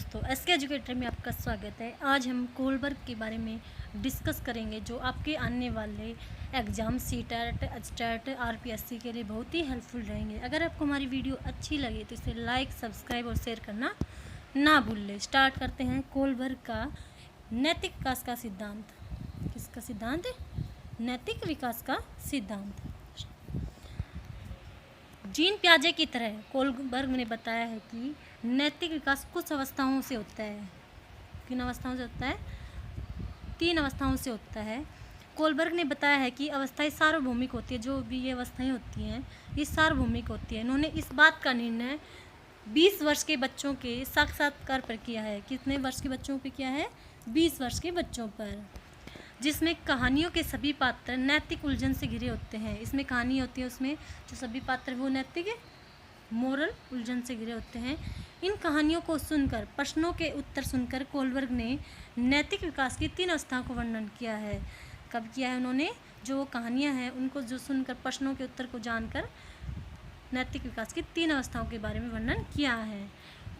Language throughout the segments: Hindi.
दोस्तों, एसके एजुकेटर में आपका स्वागत है। आज हम कोलबर्ग के बारे में डिस्कस करेंगे जो आपके आने वाले एग्ज़ाम सीटेट, एचटेट, आरपीएससी के लिए बहुत ही हेल्पफुल रहेंगे। अगर आपको हमारी वीडियो अच्छी लगे तो इसे लाइक, सब्सक्राइब और शेयर करना ना भूलें। स्टार्ट करते हैं कोलबर्ग का नैतिक विकास का सिद्धांत। किसका सिद्धांत है? नैतिक विकास का सिद्धांत। जीन पियाजे की तरह कोलबर्ग ने बताया है कि नैतिक विकास कुछ अवस्थाओं से होता है। किन अवस्थाओं से होता है? 3 अवस्थाओं से होता है। कोलबर्ग ने बताया है कि अवस्थाएं सार्वभौमिक होती है। जो भी ये अवस्थाएं होती हैं ये सार्वभौमिक होती है। इन्होंने इस बात का निर्णय 20 वर्ष के बच्चों के साक्षात्कार पर किया है। कितने वर्ष के बच्चों पर किया है? 20 वर्ष के बच्चों पर, जिसमें कहानियों के सभी पात्र नैतिक उलझन से घिरे होते हैं। इसमें कहानी होती है, उसमें जो सभी पात्र वो नैतिक मोरल उलझन से घिरे होते हैं। इन कहानियों को सुनकर, प्रश्नों के उत्तर सुनकर कोलबर्ग ने नैतिक विकास की 3 अवस्थाओं को वर्णन किया है। कब किया है उन्होंने? जो कहानियाँ हैं उनको जो सुनकर, प्रश्नों के उत्तर को जानकर नैतिक विकास की 3 अवस्थाओं के बारे में वर्णन किया है।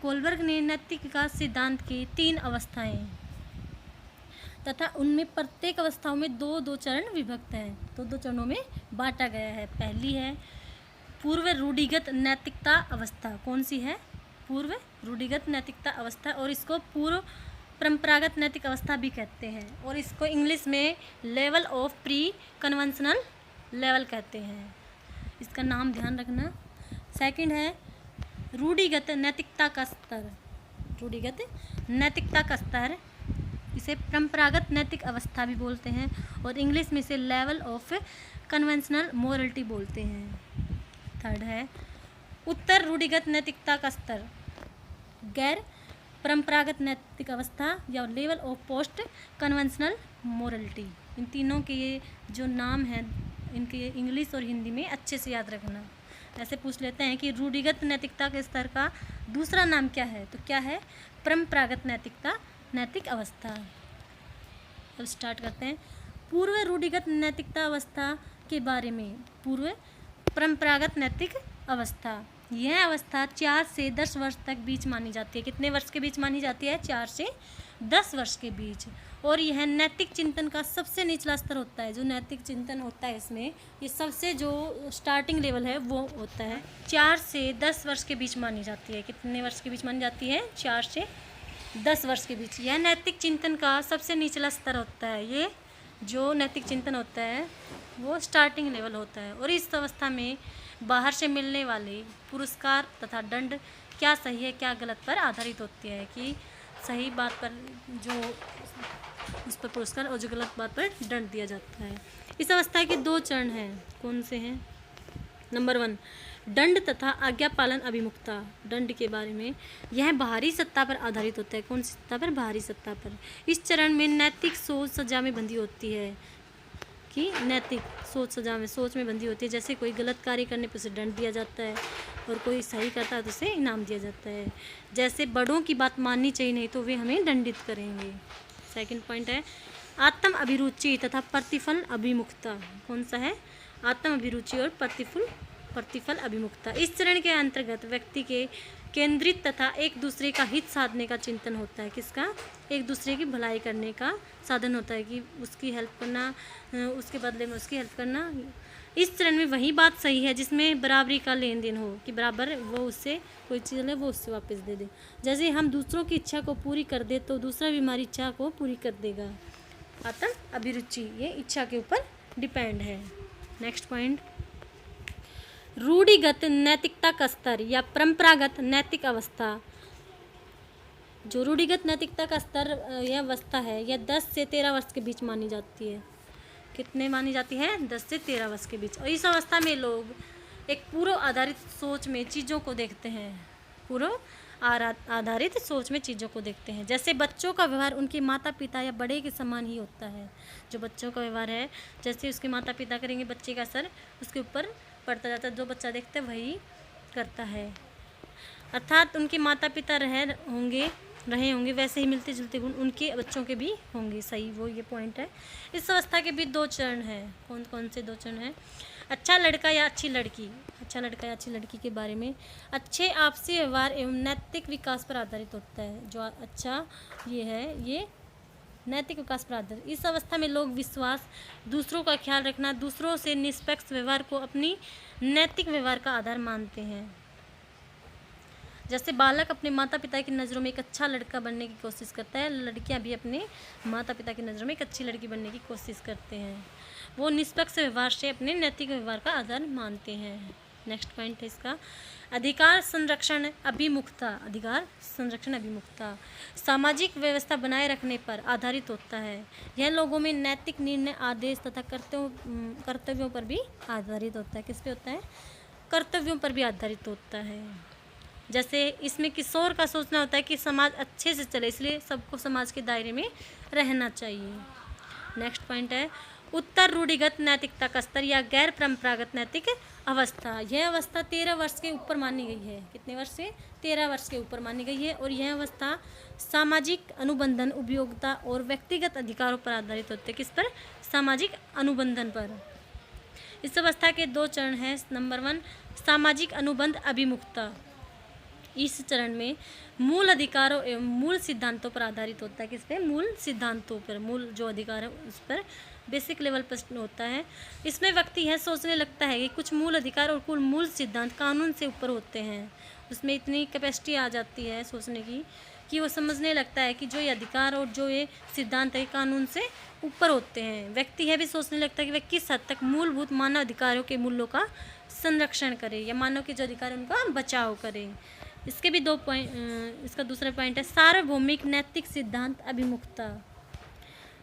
कोलबर्ग ने नैतिक विकास सिद्धांत की 3 अवस्थाएं तथा उनमें प्रत्येक अवस्थाओं में 2-2 चरण विभक्त हैं। 2-2 चरणों में बांटा गया है। पहली है पूर्व रूढ़िगत नैतिकता अवस्था। कौन सी है? पूर्व रूढ़िगत नैतिकता अवस्था, और इसको पूर्व परंपरागत नैतिक अवस्था भी कहते हैं, और इसको इंग्लिश में level of pre conventional level कहते हैं। इसका नाम ध्यान रखना। सेकंड है रूढ़िगत नैतिकता का स्तर। रूढ़िगत नैतिकता का स्तर, इसे परंपरागत नैतिक अवस्था भी बोलते हैं, और इंग्लिश में इसे लेवल ऑफ कन्वेंशनल मोरलिटी बोलते हैं। थर्ड है उत्तर रूढ़िगत नैतिकता का स्तर, गैर परंपरागत नैतिक अवस्था या level of post conventional morality. इन तीनों के ये जो नाम हैं इनके इंग्लिश और हिंदी में अच्छे से याद रखना। ऐसे पूछ लेते हैं कि रूढ़िगत नैतिकता के स्तर का दूसरा नाम क्या है? तो क्या है? परंपरागत नैतिकता नैतिक अवस्था। अब स्टार्ट करते हैं पूर्व रूढ़िगत नैतिकता अवस्था के बारे में। पूर्व परंपरागत नैतिक अवस्था, यह अवस्था 4 से 10 वर्ष तक बीच मानी जाती है। कितने वर्ष के बीच मानी जाती है? 4 से 10 वर्ष के बीच। और यह नैतिक चिंतन का सबसे निचला स्तर होता है। जो नैतिक चिंतन होता है इसमें ये सबसे जो स्टार्टिंग लेवल है वो होता है। 4 से 10 वर्ष के बीच मानी जाती है। कितने वर्ष के बीच मानी जाती है? 4 से 10 वर्ष के बीच। यह नैतिक चिंतन का सबसे निचला स्तर होता है। ये जो नैतिक चिंतन होता है वो स्टार्टिंग लेवल होता है, और इस अवस्था में बाहर से मिलने वाले पुरस्कार तथा दंड क्या सही है क्या गलत पर आधारित होती है। कि सही बात पर जो उस पर पुरस्कार और जो गलत बात पर दंड दिया जाता है। इस अवस्था के 2 चरण हैं। कौन से हैं? नंबर 1 दंड तथा आज्ञा पालन अभिमुखता। दंड के बारे में, यह बाहरी सत्ता पर आधारित होता है। कौन सी सत्ता पर? बाहरी सत्ता पर। इस चरण में नैतिक सोच सजा में बंधी होती है। कि नैतिक सोच सजा में, सोच में बंधी होती है। जैसे कोई गलत कार्य करने पर उसे दंड दिया जाता है, और कोई सही करता है तो उसे इनाम दिया जाता है। जैसे बड़ों की बात माननी चाहिए, नहीं तो वे हमें दंडित करेंगे। सेकंड पॉइंट है आत्म अभिरुचि तथा प्रतिफल अभिमुखता। कौन सा है? आत्म अभिरुचि और प्रतिफल अभिमुखता। इस चरण के अंतर्गत व्यक्ति के केंद्रित तथा एक दूसरे का हित साधने का चिंतन होता है। किसका? एक दूसरे की भलाई करने का साधन होता है, कि उसकी हेल्प करना, उसके बदले में उसकी हेल्प करना। इस चरण में वही बात सही है जिसमें बराबरी का लेन देन हो, कि बराबर वो उससे कोई चीज़ ले वो उससे वापस दे दे। जैसे हम दूसरों की इच्छा को पूरी कर दे तो दूसरा भी हमारी इच्छा को पूरी कर देगा। आत्म अभिरुचि ये इच्छा के ऊपर डिपेंड है। नेक्स्ट पॉइंट रूढ़िगत नैतिकता का स्तर या परंपरागत नैतिक अवस्था। जो रूढ़िगत नैतिकता का स्तर यह अवस्था है, यह 10 से 13 वर्ष के बीच मानी जाती है। कितने मानी जाती है? 10 से 13 वर्ष के बीच। और इस अवस्था में लोग एक पूर्व आधारित सोच में चीज़ों को देखते हैं। पूर्व आधारित सोच में चीज़ों को देखते हैं। जैसे बच्चों का व्यवहार उनके माता पिता या बड़े के समान ही होता है। जो बच्चों का व्यवहार है, जैसे उसके माता पिता करेंगे, बच्चे का असर उसके ऊपर पड़ता जाता है। जो बच्चा देखता है वही करता है। अर्थात उनके माता पिता रहे होंगे वैसे ही मिलते जुलते गुण उनके बच्चों के भी होंगे। सही, वो ये पॉइंट है। इस अवस्था के भी 2 चरण हैं। कौन कौन से 2 चरण हैं? अच्छा लड़का या अच्छी लड़की, अच्छा लड़का या अच्छी लड़की के बारे में अच्छे आपसी व्यवहार एवं नैतिक विकास पर आधारित होता है। जो अच्छा ये है, ये नैतिक विकास पर आधारित। इस अवस्था में लोग विश्वास, दूसरों का ख्याल रखना, दूसरों से निष्पक्ष व्यवहार को अपनी नैतिक व्यवहार का आधार मानते हैं। जैसे बालक अपने माता पिता की नज़रों में एक अच्छा लड़का बनने की कोशिश करता है, लड़कियां भी अपने माता पिता की नज़रों में एक अच्छी लड़की बनने की कोशिश करते हैं। वो निष्पक्ष व्यवहार से अपने नैतिक व्यवहार का आधार मानते हैं। नेक्स्ट पॉइंट है इसका, अधिकार संरक्षण अभिमुखता। अधिकार संरक्षण अभिमुखता सामाजिक व्यवस्था बनाए रखने पर आधारित होता है। यह लोगों में नैतिक निर्णय, आदेश तथा कर्तव्यों पर भी आधारित होता है। किस पे होता है? कर्तव्यों पर भी आधारित होता है। जैसे इसमें किशोर का सोचना होता है कि समाज अच्छे से चले, इसलिए सबको समाज के दायरे में रहना चाहिए। नेक्स्ट पॉइंट है, उत्तर रूढ़िगत नैतिकता का स्तर या गैर परंपरागत नैतिक अवस्था। यह अवस्था 13 वर्ष के ऊपर मानी गई है। कितने वर्ष से? 13 वर्ष के ऊपर मानी गई है। और यह अवस्था सामाजिक अनुबंधन, उपयोगिता और व्यक्तिगत अधिकारों पर आधारित होते हैं। किस पर? सामाजिक अनुबंधन पर। इस अवस्था के 2 चरण हैं। नंबर 1 सामाजिक अनुबंध अभिमुखता। इस चरण में मूल अधिकारों एवं मूल सिद्धांतों पर आधारित होता है। किस पे? मूल सिद्धांतों पर। मूल जो अधिकार है उस पर बेसिक लेवल पर होता है। इसमें व्यक्ति है सोचने लगता है कि कुछ मूल अधिकार और कुछ मूल सिद्धांत कानून से ऊपर होते हैं। उसमें इतनी कैपेसिटी आ जाती है सोचने की कि वो समझने लगता है कि जो ये अधिकार और जो ये सिद्धांत है कानून से ऊपर होते हैं। व्यक्ति है भी सोचने लगता है कि वह किस हद तक मूलभूत मानव अधिकारों के मूल्यों का संरक्षण करे या मानव के जो अधिकार है उनका बचाव करे। इसके भी 2 पॉइंट। इसका दूसरा पॉइंट है सार्वभौमिक नैतिक सिद्धांत अभिमुखता।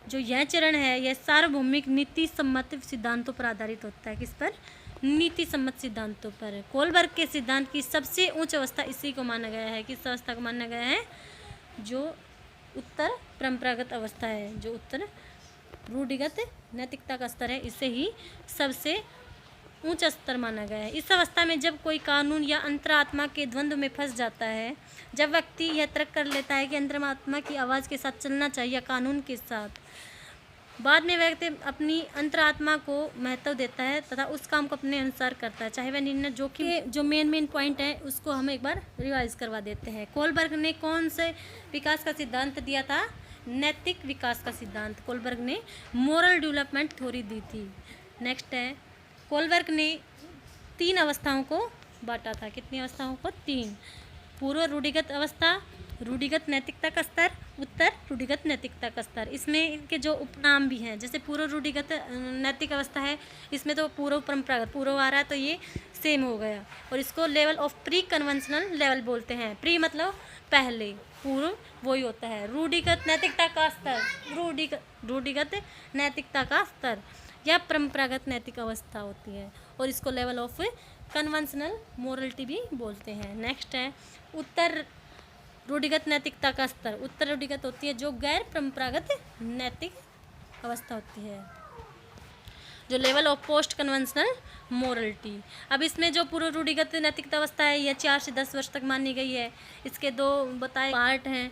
जो यह चरण है यह सार्वभौमिक नीति सम्मत सिद्धांतों पर आधारित होता है। किस पर? नीति सम्मत सिद्धांतों पर। कोलबर्ग के सिद्धांत की सबसे उच्च अवस्था इसी को माना गया है। किस अवस्था को माना गया है? जो उत्तर परंपरागत अवस्था है, जो उत्तर रूढ़िगत नैतिकता का स्तर है, इसे ही सबसे ऊंचा स्तर माना गया है। इस अवस्था में जब कोई कानून या अंतरात्मा के द्वंद्व में फंस जाता है, जब व्यक्ति यह तर्क कर लेता है कि अंतरात्मा की आवाज़ के साथ चलना चाहिए या कानून के साथ, बाद में व्यक्ति अपनी अंतरात्मा को महत्व देता है तथा उस काम को अपने अनुसार करता है, चाहे वह निर्णय जोखिम। जो मेन पॉइंट है उसको हम एक बार रिवाइज करवा देते हैं। कोलबर्ग ने कौन से विकास का सिद्धांत दिया था? नैतिक विकास का सिद्धांत। कोलबर्ग ने मोरल डेवलपमेंट थ्योरी दी थी। नेक्स्ट है, कोलबर्ग ने 3 अवस्थाओं को बांटा था। कितनी अवस्थाओं को? 3। पूर्व रूढ़िगत अवस्था, रूढ़िगत नैतिकता का स्तर, उत्तर रूढ़िगत नैतिकता का स्तर। इसमें इनके जो उपनाम भी हैं, जैसे पूर्व रूढ़िगत नैतिक अवस्था है, इसमें तो पूर्व परंपरागत पूर्व आ रहा है तो ये सेम हो गया। और इसको level of pre conventional level बोलते हैं। प्री मतलब पहले, पूर्व वही होता है। रूढ़िगत नैतिकता का स्तर, रूढ़िगत नैतिकता का स्तर या परंपरागत नैतिक अवस्था होती है और इसको लेवल ऑफ कन्वेंशनल मोरलिटी भी बोलते हैं। नेक्स्ट है उत्तर रूढ़िगत नैतिकता का स्तर। उत्तर रूढ़िगत होती है जो गैर परंपरागत नैतिक अवस्था होती है, जो level of post conventional morality. अब इसमें जो पूर्व रूढ़िगत नैतिकता अवस्था है यह 4 से 10 वर्ष तक मानी गई है। इसके 2 बताए पार्ट हैं।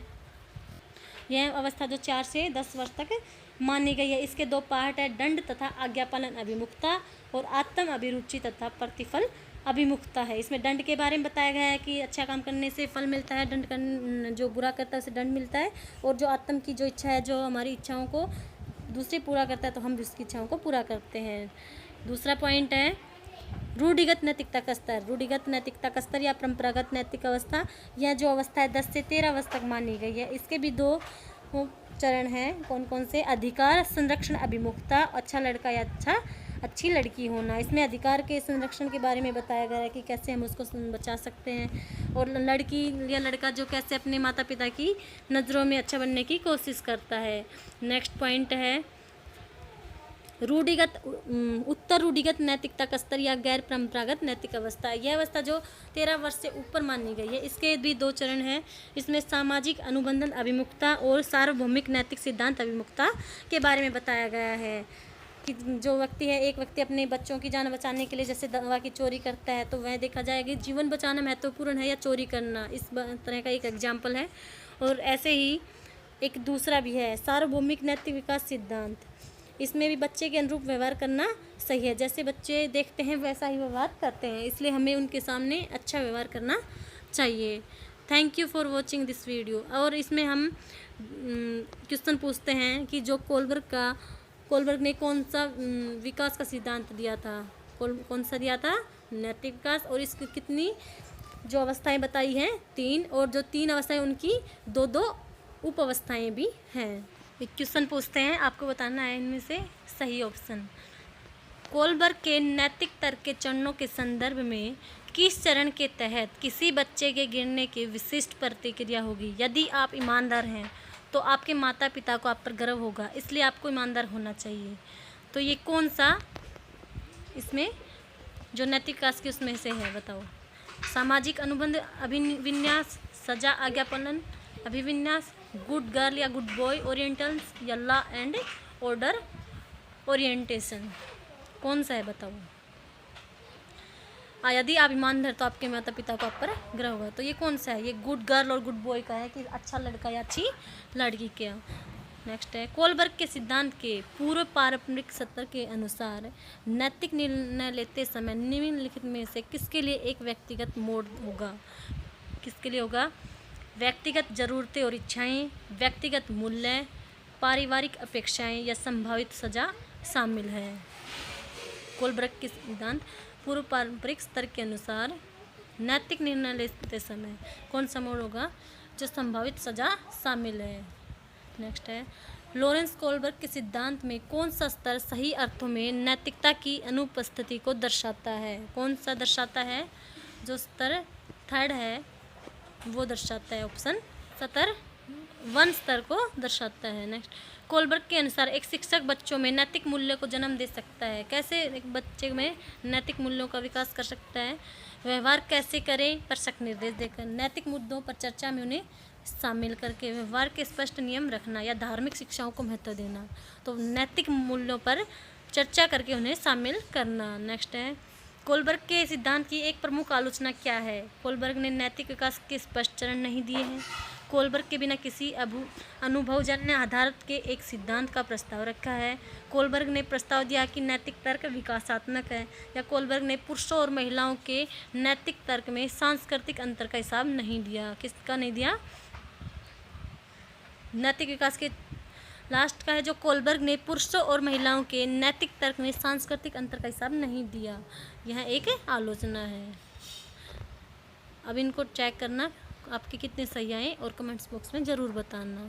यह अवस्था जो 4 से 10 वर्ष तक मानी गई है, इसके 2 पार्ट है, दंड तथा आज्ञापालन अभिमुखता और आत्म अभिरुचि तथा प्रतिफल अभिमुखता है। इसमें दंड के बारे में बताया गया है कि अच्छा काम करने से फल मिलता है, दंड जो बुरा करता है उसे दंड मिलता है, और जो आत्म की जो इच्छा है, जो हमारी इच्छाओं को दूसरे पूरा करता है तो हम भी उसकी इच्छाओं को पूरा करते हैं। दूसरा पॉइंट है रूढ़िगत नैतिकता का स्तर। रूढ़िगत नैतिकता का स्तर या परंपरागत नैतिक अवस्था, यह जो अवस्था है 10 से 13 वर्ष तक मानी गई है। इसके भी 2 चरण हैं। कौन कौन से? अधिकार संरक्षण अभिमुखता, अच्छा लड़का या अच्छी लड़की होना। इसमें अधिकार के संरक्षण के बारे में बताया गया है कि कैसे हम उसको बचा सकते हैं, और लड़की या लड़का जो कैसे अपने माता पिता की नज़रों में अच्छा बनने की कोशिश करता है। नेक्स्ट पॉइंट है उत्तर रूढ़िगत नैतिकता का स्तर या गैर परंपरागत नैतिक अवस्था। यह अवस्था जो 13 वर्ष से ऊपर मानी गई है। इसके भी 2 चरण हैं। इसमें सामाजिक अनुबंधन अभिमुखता और सार्वभौमिक नैतिक सिद्धांत अभिमुखता के बारे में बताया गया है कि जो व्यक्ति है, एक व्यक्ति अपने बच्चों की जान बचाने के लिए जैसे दवा की चोरी करता है तो वह देखा जाएगा जीवन बचाना महत्वपूर्ण है या चोरी करना, इस तरह का एक एग्जाम्पल है। और ऐसे ही एक दूसरा भी है सार्वभौमिक नैतिक विकास सिद्धांत। इसमें भी बच्चे के अनुरूप व्यवहार करना सही है। जैसे बच्चे देखते हैं वैसा ही व्यवहार करते हैं, इसलिए हमें उनके सामने अच्छा व्यवहार करना चाहिए। Thank you for watching this video. और इसमें हम क्वेश्चन पूछते हैं कि जो कोलबर्ग ने कौन सा विकास का सिद्धांत दिया था, कौन सा दिया था, नैतिक विकास। और इसकी कितनी जो अवस्थाएं बताई हैं, 3, और जो 3 अवस्थाएं उनकी 2 उप अवस्थाएं भी हैं। एक क्वेश्चन पूछते हैं, आपको बताना है इनमें से सही ऑप्शन। कोलबर्ग के नैतिक तर्क के चरणों के संदर्भ में किस चरण के तहत किसी बच्चे के गिरने की विशिष्ट प्रतिक्रिया होगी? यदि आप ईमानदार हैं तो आपके माता पिता को आप पर गर्व होगा, इसलिए आपको ईमानदार होना चाहिए। तो ये कौन सा इसमें जो नैतिक विकास की उसमें से है, बताओ। सामाजिक अनुबंध अभिविन्यास, सजा आज्ञा पालन अभिविन्यास, गुड गर्ल या गुड बॉय ओरिएंटल्स, या लॉ एंड ऑर्डर ओरिएंटेशन, कौन सा है बताओ। यदि आप ईमानदार तो आपके माता पिता को आप पर गर्व होगा। तो ये कौन सा है? ये गुड गर्ल और गुड बॉय का है कि अच्छा लड़का या अच्छी लड़की का। नेक्स्ट है, कोलबर्ग के सिद्धांत के पूर्व पारंपरिक सत्र के अनुसार नैतिक निर्णय लेते समय निम्नलिखित में से किसके लिए एक व्यक्तिगत मोड होगा? किसके लिए होगा? व्यक्तिगत ज़रूरतें और इच्छाएं, व्यक्तिगत मूल्य, पारिवारिक अपेक्षाएं या संभावित सजा शामिल है। कोलबर्ग के सिद्धांत पूर्व पारंपरिक स्तर के अनुसार नैतिक निर्णय लेते समय कौन सा मोड होगा? जो संभावित सजा शामिल है। नेक्स्ट है, लॉरेंस कोलबर्ग के सिद्धांत में कौन सा स्तर सही अर्थों में नैतिकता की अनुपस्थिति को दर्शाता है? कौन सा दर्शाता है? जो स्तर 3rd है वो दर्शाता है। ऑप्शन स्तर 1 स्तर को दर्शाता है। नेक्स्ट, कोलबर्ग के अनुसार एक शिक्षक बच्चों में नैतिक मूल्य को जन्म दे सकता है। कैसे एक बच्चे में नैतिक मूल्यों का विकास कर सकता है? व्यवहार कैसे करें पर शक निर्देश देकर, नैतिक मुद्दों पर चर्चा में उन्हें शामिल करके, व्यवहार के स्पष्ट नियम रखना या धार्मिक शिक्षाओं को महत्व देना। तो नैतिक मूल्यों पर चर्चा करके उन्हें शामिल करना। नेक्स्ट है, कोलबर्ग के सिद्धांत की एक प्रमुख आलोचना क्या है? कोलबर्ग ने नैतिक विकास के स्पष्ट चरण नहीं दिए हैं। कोलबर्ग के बिना किसी अनुभवजन्य आधार के एक सिद्धांत का प्रस्ताव रखा है। कोलबर्ग ने प्रस्ताव दिया कि नैतिक तर्क विकासात्मक है। या कोलबर्ग ने पुरुषों और महिलाओं के नैतिक तर्क में सांस्कृतिक अंतर का हिसाब नहीं दिया। किसका नहीं दिया? नैतिक विकास के लास्ट का है जो कोलबर्ग ने पुरुषों और महिलाओं के नैतिक तर्क में सांस्कृतिक अंतर का हिसाब नहीं दिया। यह एक आलोचना है। अब इनको चेक करना आपके कितने सही आए और कमेंट्स बॉक्स में ज़रूर बताना।